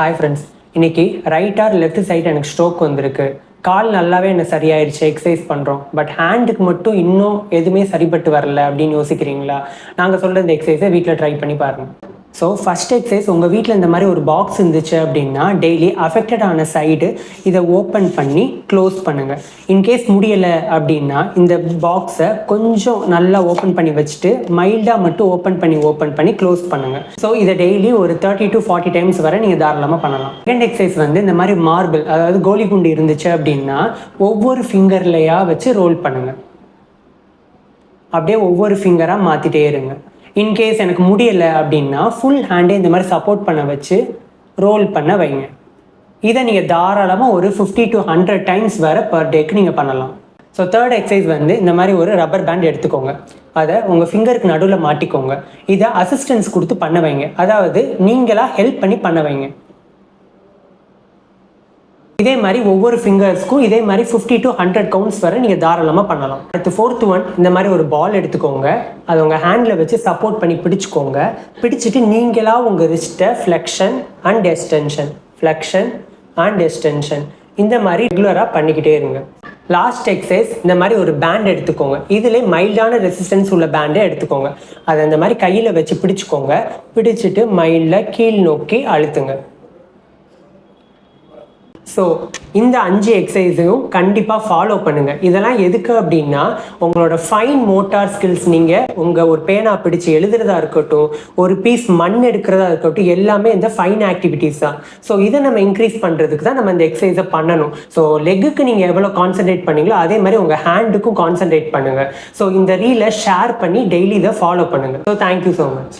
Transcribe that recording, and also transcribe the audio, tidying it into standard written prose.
Hi friends, இன்னைக்கு right are left side எனக்கு stroke வந்திருக்கு. கால் நல்லாவே எனக்கு சரியாயிருச்சு, எக்ஸசைஸ் பண்ணுறோம். பட் ஹேண்டுக்கு மட்டும் இன்னும் எதுவுமே சரிப்பட்டு வரல அப்படின்னு யோசிக்கிறீங்களா? நாங்கள் சொல்கிற இந்த எக்ஸசைஸை வீட்டில் ட்ரை பண்ணி பாருங்கள். ஸோ ஃபஸ்ட் எக்ஸசைஸ், உங்கள் வீட்டில் இந்த மாதிரி ஒரு பாக்ஸ் இருந்துச்சு அப்படின்னா டெய்லி அஃபெக்டட் ஆன சைடு இதை ஓப்பன் பண்ணி க்ளோஸ் பண்ணுங்கள். இன்கேஸ் முடியலை அப்படின்னா இந்த பாக்ஸை கொஞ்சம் நல்லா ஓப்பன் பண்ணி வச்சுட்டு மைல்டாக மட்டும் ஓப்பன் பண்ணி க்ளோஸ் பண்ணுங்கள். ஸோ இதை டெய்லி ஒரு 30 to 40 டைம்ஸ் வரை நீங்கள் தாராளமாக பண்ணலாம். செகண்ட் எக்ஸசைஸ் வந்து இந்த மாதிரி மார்பிள், அதாவது கோலி குண்டு இருந்துச்சு அப்படின்னா ஒவ்வொரு ஃபிங்கர்லையா வச்சு ரோல் பண்ணுங்கள். அப்படியே ஒவ்வொரு ஃபிங்கராக மாற்றிட்டே இருங்க. இன்கேஸ் எனக்கு முடியலை அப்படின்னா ஃபுல் ஹேண்டே இந்த மாதிரி சப்போர்ட் பண்ண வச்சு ரோல் பண்ண வைங்க. இதை நீங்கள் தாராளமாக ஒரு 50 to 100 டைம்ஸ் வரை பர் டேக்கு நீங்கள் பண்ணலாம். ஸோ தேர்ட் எக்ஸசைஸ் வந்து இந்த மாதிரி ஒரு ரப்பர் பேண்ட் எடுத்துக்கோங்க. அதை உங்கள் ஃபிங்கருக்கு நடுவில் மாட்டிக்கோங்க. இதை அசிஸ்டன்ஸ் கொடுத்து பண்ண வைங்க, அதாவது நீங்களாக ஹெல்ப் பண்ணி பண்ண வைங்க. இதே மாதிரி ஒவ்வொரு ஃபிங்கர்ஸ்க்கும் இதே மாதிரி 50 to 100 கவுண்ட்ஸ் வரை நீங்கள் தாராளமாக பண்ணலாம். அடுத்து ஃபோர்த் ஒன், இந்த மாதிரி ஒரு பால் எடுத்துக்கோங்க. அதை உங்கள் ஹேண்டில் வச்சு சப்போர்ட் பண்ணி பிடிச்சிக்கோங்க. பிடிச்சிட்டு நீங்களாக உங்கள் ரிஸ்ட்டை ஃப்ளெக்ஷன் அண்ட் எக்ஸ்டென்ஷன் இந்த மாதிரி ரெகுலராக பண்ணிக்கிட்டே இருங்க. லாஸ்ட் எக்ஸசைஸ், இந்த மாதிரி ஒரு பேண்ட் எடுத்துக்கோங்க. இதில் மைல்டான ரெசிஸ்டன்ஸ் உள்ள பேண்டை எடுத்துக்கோங்க. அதை இந்த மாதிரி கையில் வச்சு பிடிச்சிக்கோங்க. பிடிச்சிட்டு மைல்டாக கீழ் நோக்கி அழுத்துங்க. ஸோ இந்த 5 எக்ஸசைஸையும் கண்டிப்பாக ஃபாலோ பண்ணுங்கள். இதெல்லாம் எதுக்கு அப்படின்னா உங்களோட ஃபைன் மோட்டார் ஸ்கில்ஸ், நீங்கள் உங்கள் ஒரு பேனா பிடிச்சி எழுதுறதா இருக்கட்டும், ஒரு பீஸ் மண் எடுக்கிறதா இருக்கட்டும், எல்லாமே இந்த ஃபைன் ஆக்டிவிட்டீஸ் தான். ஸோ இதை நம்ம இன்க்ரீஸ் பண்ணுறதுக்கு தான் நம்ம இந்த எக்ஸசைஸை பண்ணணும். ஸோ லெக்குக்கு நீங்கள் எவ்வளோ கான்சன்ட்ரேட் பண்ணீங்களோ அதே மாதிரி உங்கள் ஹேண்டுக்கும் கான்சன்ட்ரேட் பண்ணுங்கள். ஸோ இந்த ரீலை ஷேர் பண்ணி டெய்லி இதை ஃபாலோ பண்ணுங்கள். So thank you so much.